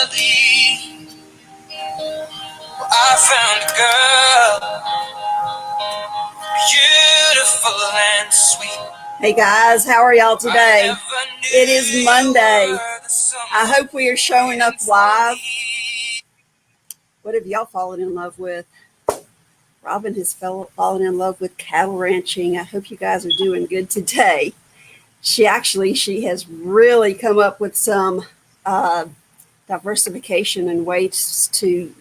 melody. I found a girl, beautiful and sweet. Hey guys, how are y'all today? It is Monday. I hope we are showing up live. What have y'all fallen in love with? Robin has fallen in love with cattle ranching. I hope you guys are doing good today. She has really come up with some diversification and ways to.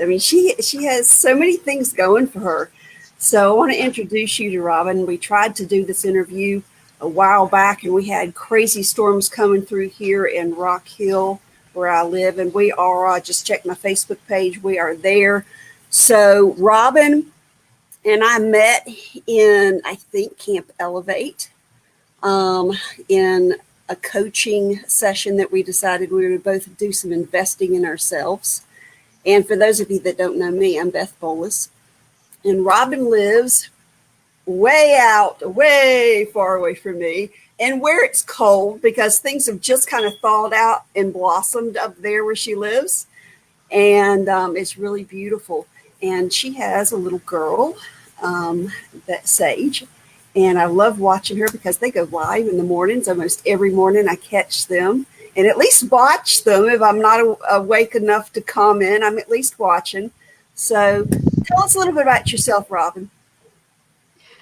I mean, she has so many things going for her. So I want to introduce you to Robin. We tried to do this interview a while back, and we had crazy storms coming through here in Rock Hill, where I live, and we are. I just checked my Facebook page. We are there. So Robin and I met in, I think, Camp Elevate, in a coaching session that we decided we would both do some investing in ourselves. And for those of you that don't know me, I'm Beth Bolus. And Robin lives way far away from me, and where it's cold because things have just kind of thawed out and blossomed up there where she lives. And it's really beautiful. And she has a little girl, that's Sage. And I love watching her because they go live in the mornings. Almost every morning I catch them and at least watch them. If I'm not awake enough to comment, I'm at least watching. So tell us a little bit about yourself, Robin.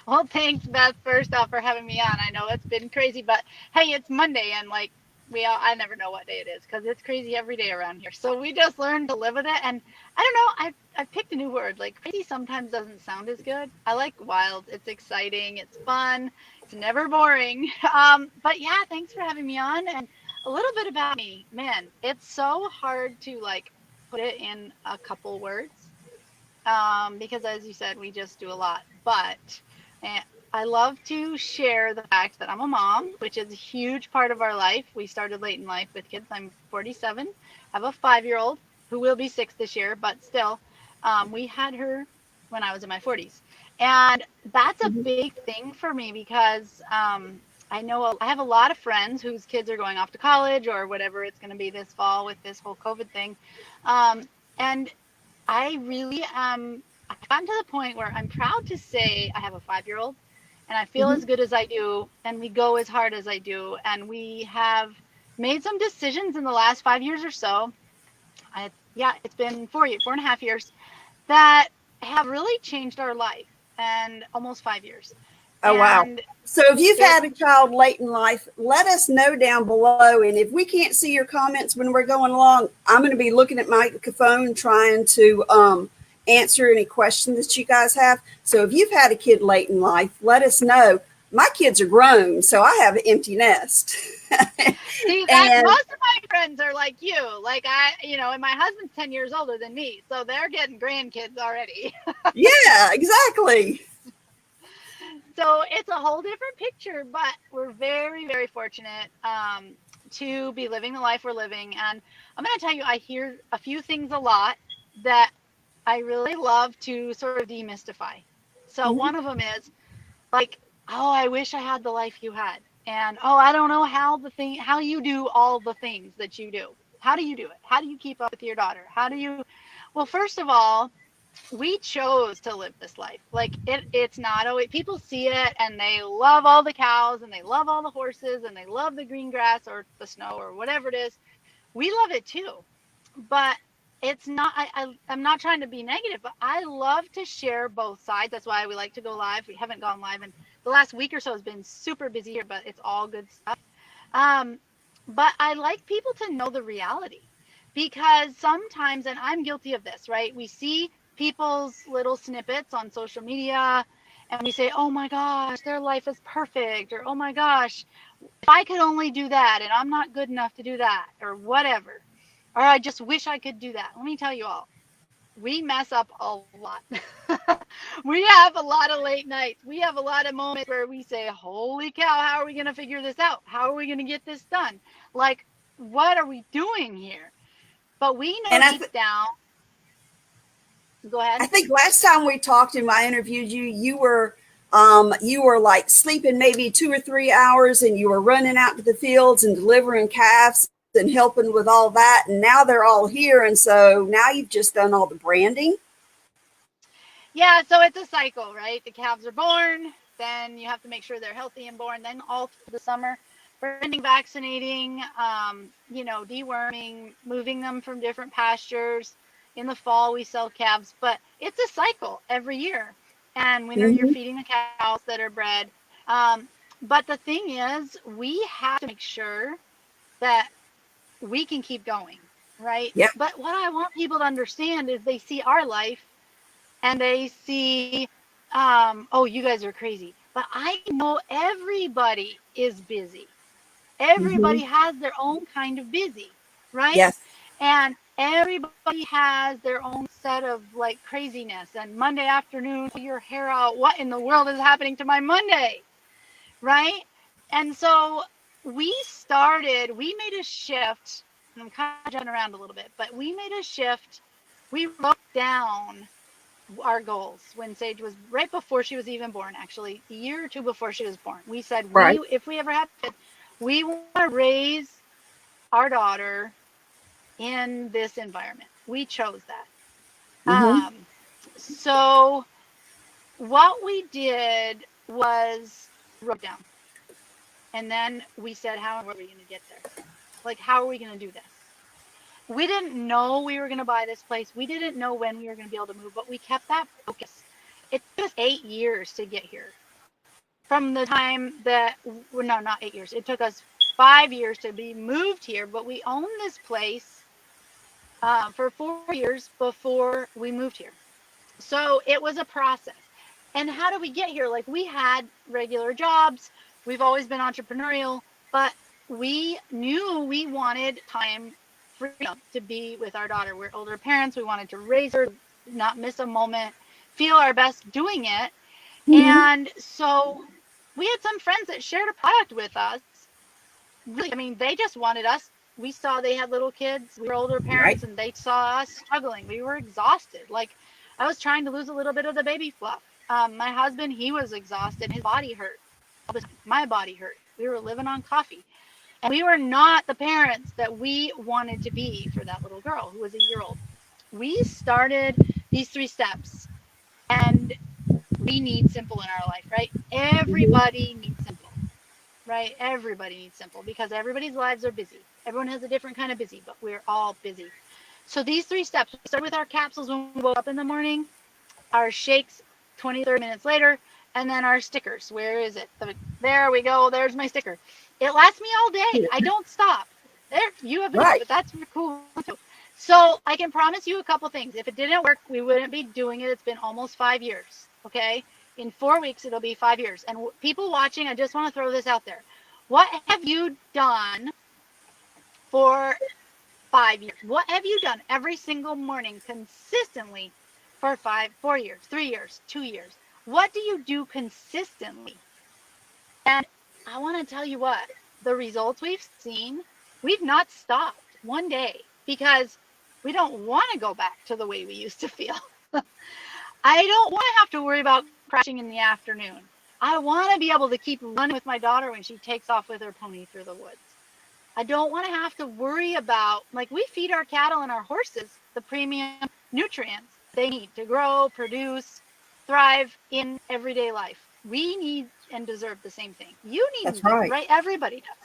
Well, thanks, Beth, first off, for having me on. I know it's been crazy, but hey, it's Monday, and I never know what day it is because it's crazy every day around here. So we just learned to live with it. And I don't know, I've picked a new word. Like, crazy sometimes doesn't sound as good. I like wild. It's exciting. It's fun. It's never boring. But yeah, thanks for having me on. And a little bit about me. Man, it's so hard to put it in a couple words. Because as you said, we just do a lot. But I love to share the fact that I'm a mom, which is a huge part of our life. We started late in life with kids. I'm 47. I have a 5-year-old who will be 6 this year, but still, we had her when I was in my 40s. And that's a big thing for me because I know I have a lot of friends whose kids are going off to college or whatever it's going to be this fall with this whole COVID thing. And I really I've gotten to the point where I'm proud to say I have a 5-year-old and I feel as good as I do, and we go as hard as I do. And we have made some decisions in the last 5 years or so. It's been 4.5 years that have really changed our life, and almost 5 years. Oh, wow. And So if you've had a child late in life, let us know down below. And if we can't see your comments when we're going along, I'm going to be looking at my phone trying to answer any questions that you guys have. So if you've had a kid late in life, let us know. My kids are grown, so I have an empty nest. See, most of my friends are like you. And my husband's 10 years older than me, so they're getting grandkids already. Yeah, exactly. So it's a whole different picture, but we're very, very fortunate to be living the life we're living. And I'm going to tell you, I hear a few things a lot that I really love to sort of demystify. So one of them is oh, I wish I had the life you had. And, oh, I don't know how you do all the things that you do. How do you do it? How do you keep up with your daughter? Well, first of all, we chose to live this life. It's not always, people see it and they love all the cows and they love all the horses and they love the green grass or the snow or whatever it is. We love it too, but it's not, I'm not trying to be negative, but I love to share both sides. That's why we like to go live. We haven't gone live, and the last week or so has been super busy here, but it's all good stuff. But I like people to know the reality, because sometimes, and I'm guilty of this, right? We see people's little snippets on social media and we say, oh my gosh, their life is perfect, or oh my gosh, if I could only do that and I'm not good enough to do that, or whatever, or I just wish I could do that. Let me tell you all, we mess up a lot. We have a lot of late nights. We have a lot of moments where we say, holy cow, how are we going to figure this out? How are we going to get this done? What are we doing here? But we know deep down. Go ahead. I think last time we talked and I interviewed you, you were sleeping maybe 2 or 3 hours, and you were running out to the fields and delivering calves and helping with all that. And now they're all here. And so now you've just done all the branding. Yeah, so it's a cycle, right? The calves are born, then you have to make sure they're healthy and born. Then all through the summer, branding, vaccinating, deworming, moving them from different pastures. In the fall, we sell calves, but it's a cycle every year. And winter, you're Mm-hmm. feeding the cows that are bred. But the thing is, we have to make sure that we can keep going, right? Yep. But what I want people to understand is they see our life and they see, oh, you guys are crazy. But I know everybody is busy. Mm-hmm. Everybody has their own kind of busy, right? Yes. And everybody has their own set of like craziness. And Monday afternoon, your hair out. What in the world is happening to my Monday, right? And so we made a shift. And I'm kind of jumping around a little bit, but we made a shift. We wrote down our goals when Sage was right before she was even born, actually, a year or two before she was born. We said Right. if we ever have kids, we want to raise our daughter in this environment. We chose that. Mm-hmm. So what we did was wrote down, and then we said, how are we going to get there? Like, how are we going to do this? We didn't know we were going to buy this place. We didn't know when we were going to be able to move, but we kept that focus. It took us 8 years to get here. From the time that, well, no, not 8 years. It took us 5 years to be moved here, but we owned this place for 4 years before we moved here. So it was a process. And how did we get here? Like, we had regular jobs. We've always been entrepreneurial, but we knew we wanted time, freedom to be with our daughter. We're older parents. We wanted to raise her, not miss a moment, feel our best doing it. Mm-hmm. And so we had some friends that shared a product with us. Really, I mean, they just wanted us. We saw they had little kids. We were older Right. parents, and they saw us struggling. We were exhausted. Like, I was trying to lose a little bit of the baby fluff. My husband, he was exhausted. His body hurt. My body hurt. We were living on coffee. And we were not the parents that we wanted to be for that little girl who was a year old. We started these 3 steps, and we need simple in our life, right? Mm-hmm. Everybody needs simple, right? Everybody needs simple because everybody's lives are busy. Everyone has a different kind of busy, but we're all busy. So these 3 steps, we start with our capsules when we woke up in the morning, our shakes 20, 30 minutes later, and then our stickers. Where is it? There we go. There's my sticker. It lasts me all day. I don't stop. There, you have video, Right. but that's cool too. So I can promise you a couple things. If it didn't work, we wouldn't be doing it. It's been almost 5 years. Okay. In 4 weeks, it'll be 5 years. And people watching, I just want to throw this out there. What have you done for 5 years? What have you done every single morning consistently for 4 years, 3 years, 2 years? What do you do consistently? And I want to tell you what, the results we've seen, we've not stopped one day because we don't want to go back to the way we used to feel. I don't want to have to worry about crashing in the afternoon. I want to be able to keep running with my daughter when she takes off with her pony through the woods. I don't want to have to worry about, like, we feed our cattle and our horses the premium nutrients they need to grow, produce, thrive in everyday life. We need and deserve the same thing. You need That's and deserve, right. right? Everybody does.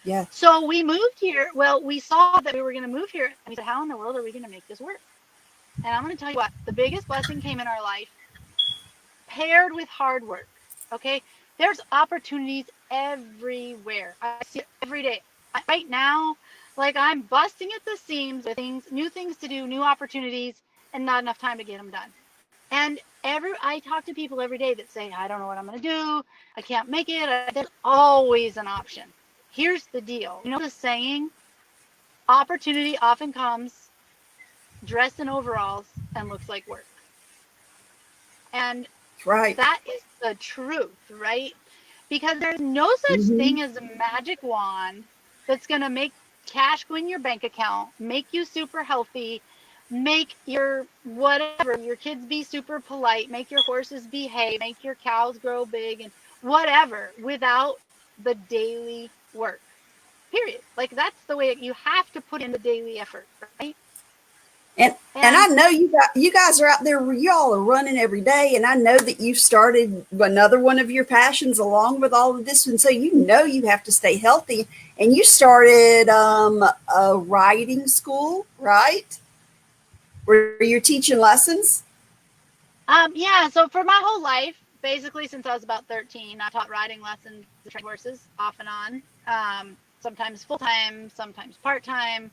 Yes. So we moved here. Well, we saw that we were going to move here, and we said, how in the world are we going to make this work? And I'm going to tell you what, the biggest blessing came in our life paired with hard work. Okay. There's opportunities everywhere. I see it every day. Right now, like, I'm busting at the seams with things, new things to do, new opportunities, and not enough time to get them done. And I talk to people every day that say, I don't know what I'm going to do. I can't make it. There's always an option. Here's the deal. You know the saying, opportunity often comes dressed in overalls and looks like work. And That's right. that is the truth, right? Because there's no such Mm-hmm. thing as a magic wand that's going to make cash go in your bank account, make you super healthy, make your whatever, your kids be super polite, make your horses behave, make your cows grow big, and whatever without the daily work. period. Like that's the way you have to put in the daily effort, right? And I And know you guys are out there. Y'all are running every day, and I know that you started another one of your passions along with all of this, and so you know you have to stay healthy. And you started a writing school, right? Where you're teaching lessons. yeah, so for my whole life, basically since I was about 13, I taught riding lessons to train horses off and on. Sometimes full time, sometimes part time.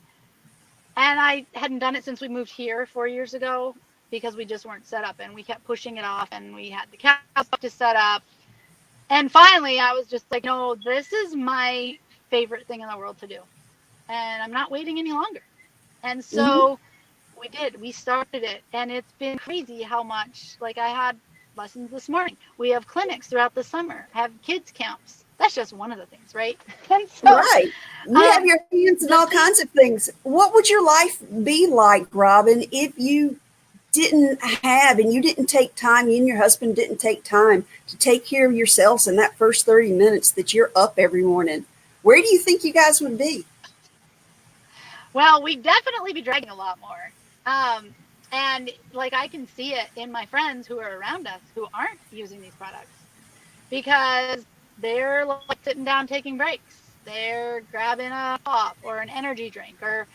And I hadn't done it since we moved here 4 years ago because we just weren't set up and we kept pushing it off and we had the cows to set up. And finally, I was just like, no, this is my favorite thing in the world to do. And I'm not waiting any longer. And Hmm. so we did. We started it. And it's been crazy how much, like, I had lessons this morning. We have clinics throughout the summer, have kids' camps. That's just one of the things, right? And so Right. You have um, your hands in the all thing, kinds of things. What would your life be like, Robin, if you didn't have and you didn't take time, you and your husband didn't take time to take care of yourselves in that first 30 minutes that you're up every morning? Where do you think you guys would be? well, we'd definitely be dragging a lot more. Um, and like I can see it in my friends who are around us who aren't using these products because they're like sitting down taking breaks. They're grabbing a pop or an energy drink or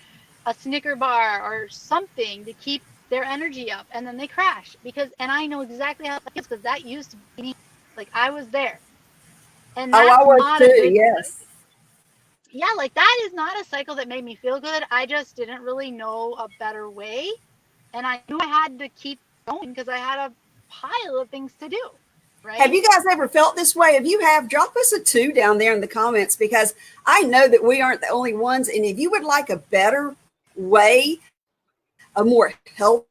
a Snicker bar or something to keep their energy up, and then they crash because. And I know exactly how that feels because that used to be me. Like I was there, and Oh, I that's was not a too. good. Yes. Yeah, like that is not a cycle that made me feel good. I just didn't really know a better way, and I knew I had to keep going because I had a pile of things to do, Have right? you guys ever felt this way? If you have, drop us a two down there in the comments because I know that we aren't the only ones. And if you would like a better way, a more healthy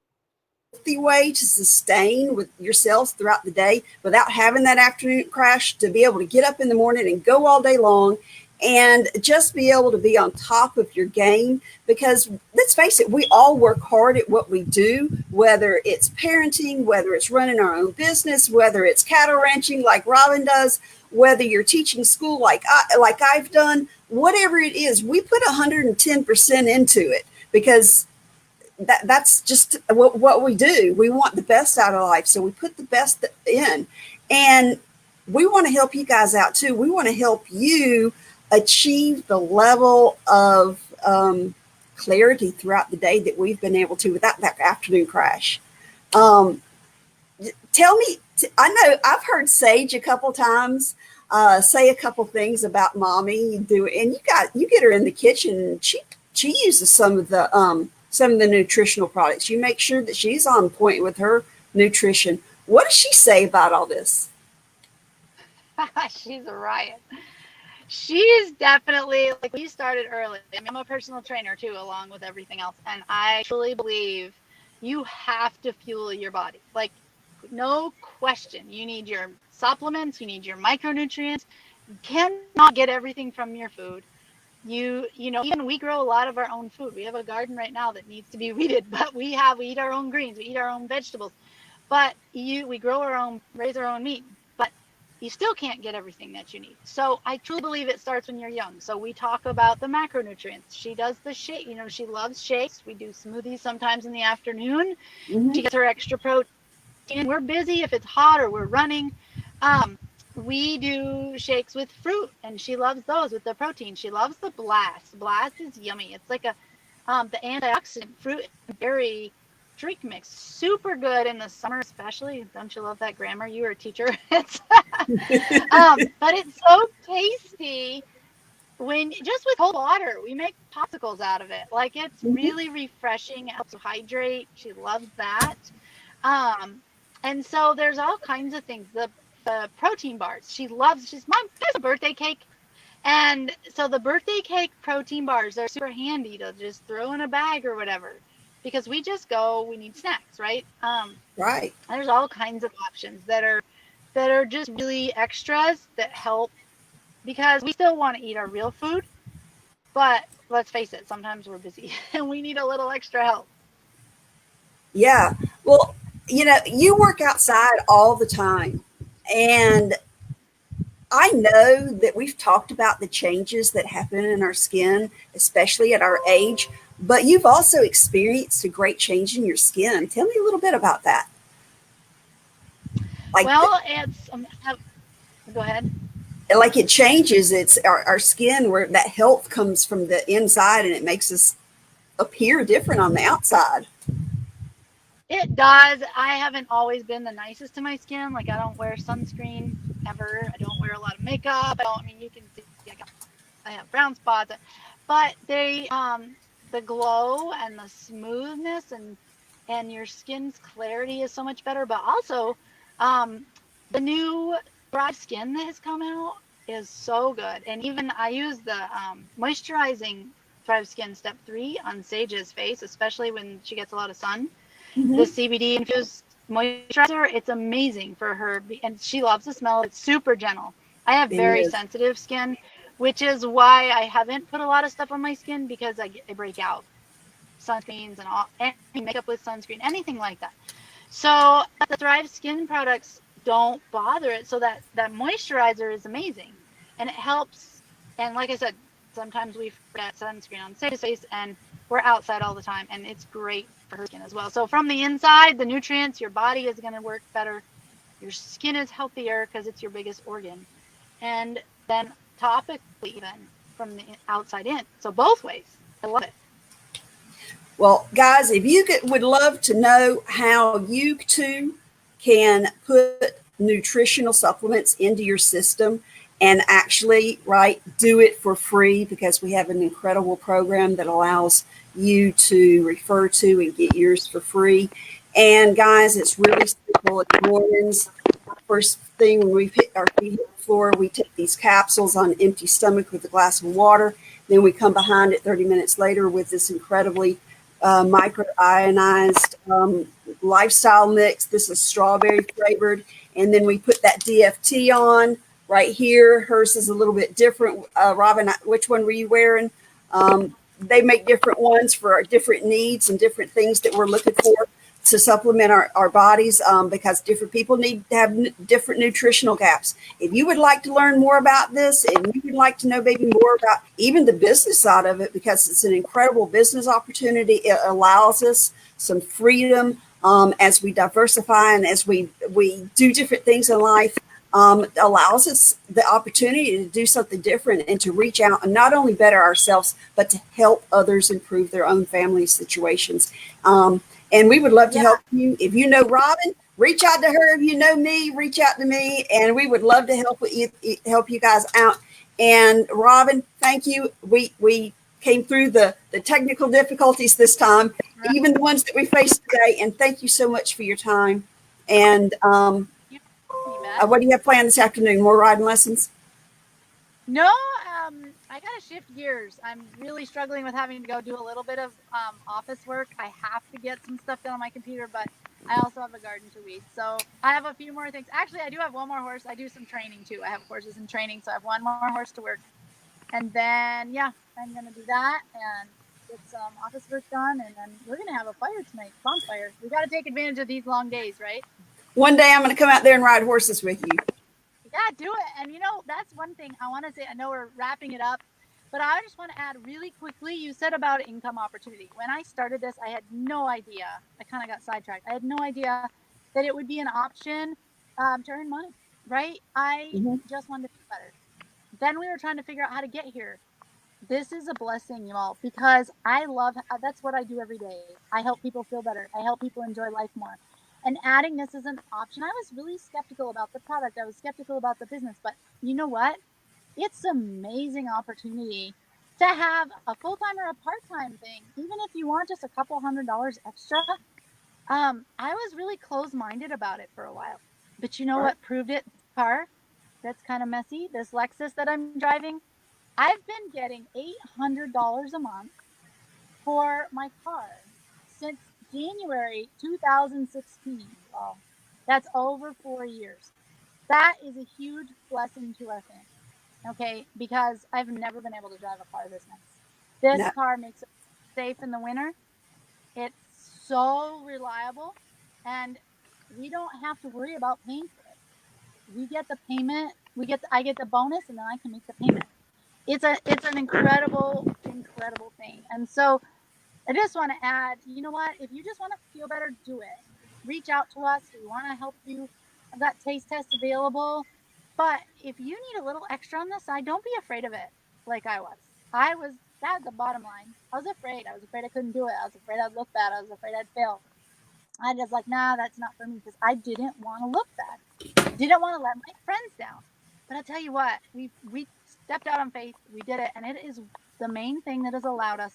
way to sustain with yourselves throughout the day without having that afternoon crash, to be able to get up in the morning and go all day long and just be able to be on top of your game. Because let's face it, we all work hard at what we do, whether it's parenting, whether it's running our own business, whether it's cattle ranching like Robin does, whether you're teaching school like I've done, whatever it is, we put 110% into it because that's just what we do. We want the best out of life, so we put the best in, and we want to help you guys out too. We want to help you achieve the level of clarity throughout the day that we've been able to without that afternoon crash. Um, Tell me, I know I've heard Sage a couple times say a couple things about mommy. You do, and you get her in the kitchen, and she uses some of the nutritional products. You make sure that she's on point with her nutrition. What does she say about all this? She's a riot. She's definitely like we started early. I mean, I'm a personal trainer too, along with everything else, and I truly believe you have to fuel your body. Like, no question, you need your supplements, you need your micronutrients. You cannot get everything from your food. You know, even we grow a lot of our own food. We have a garden right now that needs to be weeded, but we eat our own greens, we eat our own vegetables. But we grow our own, raise our own meat. But you still can't get everything that you need. So I truly believe it starts when you're young. So we talk about the macronutrients. She does the shake, she loves shakes. We do smoothies sometimes in the afternoon. Mm-hmm. She gets her extra protein. And we're busy if it's hot or we're running. Um, we do shakes with fruit, and she loves those with the protein. She loves the blast. Blast is yummy. It's like a the antioxidant fruit and berry drink mix. Super good in the summer, especially. Don't you love that grammar? You were a teacher. But it's so tasty when just with cold water. We make popsicles out of it. Like it's Mm-hmm. really refreshing. It helps you hydrate. She loves that. Um, and so there's all kinds of things. The protein bars. She's mom, there's a birthday cake. And so the birthday cake protein bars are super handy to just throw in a bag or whatever. Because we need snacks, right? Right. There's all kinds of options that are just really extras that help because we still want to eat our real food, but let's face it, sometimes we're busy and we need a little extra help. Yeah. Well, you know, you work outside all the time, and I know that we've talked about the changes that happen in our skin, especially at our age, but you've also experienced a great change in your skin. Tell me a little bit about that. Like, Well, it's go ahead. like it changes. It's our skin where that health comes from the inside and it makes us appear different on the outside. It does. I haven't always been the nicest to my skin. Like I don't wear sunscreen ever. I don't wear a lot of makeup. I don't. I mean, you can see I have brown spots, but the glow and the smoothness and your skin's clarity is so much better. But also, um, the new Thrive Skin that has come out is so good. And even I use the moisturizing Thrive Skin Step 3 on Sage's face, especially when she gets a lot of sun. The Mm-hmm. CBD infused moisturizer, it's amazing for her, and she loves the smell. It's super gentle. I have It very is. sensitive skin, which is why I haven't put a lot of stuff on my skin because I break out sunscreens and all any makeup with sunscreen, anything like that. So the Thrive skin products don't bother it. So that moisturizer is amazing, and it helps. And like I said, sometimes we forget sunscreen on Sage's face, and we're outside all the time, and it's great for her skin as well. So from the inside, the nutrients, your body is going to work better. Your skin is healthier because it's your biggest organ, and then topically even from the outside in. So both ways. I love it. Well, guys, if you would love to know how you too can put nutritional supplements into your system and actually, right, do it for free because we have an incredible program that allows you to refer to and get yours for free. And guys, it's really simple. In the mornings, first thing when we hit our feet hit the floor, we take these capsules on an empty stomach with a glass of water. Then we come behind it 30 minutes later with this incredibly micro ionized lifestyle mix. This is strawberry flavored. And then we put that DFT on right here. Hers is a little bit different. Robin, which one were you wearing? They make different ones for our different needs and different things that we're looking for to supplement our bodies because different people need to have different nutritional gaps. If you would like to learn more about this and you would like to know maybe more about even the business side of it, because it's an incredible business opportunity, it allows us some freedom as we diversify and as we do different things in life. Allows us the opportunity to do something different and to reach out and not only better ourselves, but to help others improve their own family situations. And we would love to Yeah. help you. If you know Robin, reach out to her. If you know me, reach out to me, and we would love to help you guys out. And Robin, thank you. We came through the technical difficulties this time, Right. even the ones that we faced today. And thank you so much for your time. And You bet. what do you have planned this afternoon? More riding lessons? No, I gotta shift gears. I'm really struggling with having to go do a little bit of office work. I have to get some stuff done on my computer, but I also have a garden to weed. So I have a few more things. Actually, I do have one more horse. I do some training too. I have horses in training, so I have one more horse to work. And then, yeah, I'm gonna do that and get some office work done. And then we're gonna have a fire tonight, bonfire. We gotta take advantage of these long days, right? One day I'm going to come out there and ride horses with you. Yeah, do it. And that's one thing I want to say. I know we're wrapping it up, but I just want to add really quickly. You said about income opportunity. When I started this, I had no idea. I kind of got sidetracked. I had no idea that it would be an option to earn money, right? I Mm-hmm. just wanted to feel better. Then we were trying to figure out how to get here. This is a blessing, you all, because I love that's what I do every day. I help people feel better. I help people enjoy life more. And adding this as an option, I was really skeptical about the product. I was skeptical about the business, but you know what? It's an amazing opportunity to have a full time or a part time thing, even if you want just a couple $100 extra. I was really close minded about it for a while, but you know Right. what proved it? This car that's kind of messy, this Lexus that I'm driving, I've been getting $800 a month for my car since January 2016. Well, that's over 4 years. That is a huge blessing to our family. Okay, because I've never been able to drive a car this nice. This No. car makes it safe in the winter. It's so reliable, and we don't have to worry about paying for it. We get the payment I get the bonus, and then I can make the payment. It's an incredible thing. And so I just want to add, you know what? If you just want to feel better, do it. Reach out to us. We want to help you. I've got taste tests available. But if you need a little extra on the side, don't be afraid of it like I was. That's the bottom line. I was afraid. I was afraid I couldn't do it. I was afraid I'd look bad. I was afraid I'd fail. I just like, nah, that's not for me, because I didn't want to look bad. Didn't want to let my friends down. But I'll tell you what, we stepped out on faith. We did it. And it is the main thing that has allowed us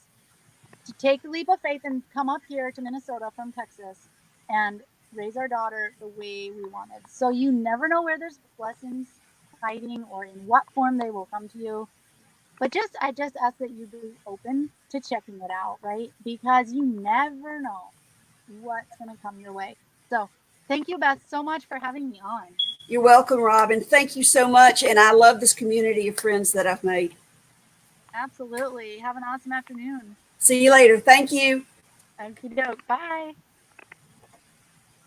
to take the leap of faith and come up here to Minnesota from Texas and raise our daughter the way we wanted. So you never know where there's blessings hiding or in what form they will come to you. But I just ask that you be open to checking it out, right? Because you never know what's going to come your way. So thank you, Beth, so much for having me on. You're welcome, Robin. Thank you so much. And I love this community of friends that I've made. Absolutely. Have an awesome afternoon. See you later. Thank you. Okie doke. Bye.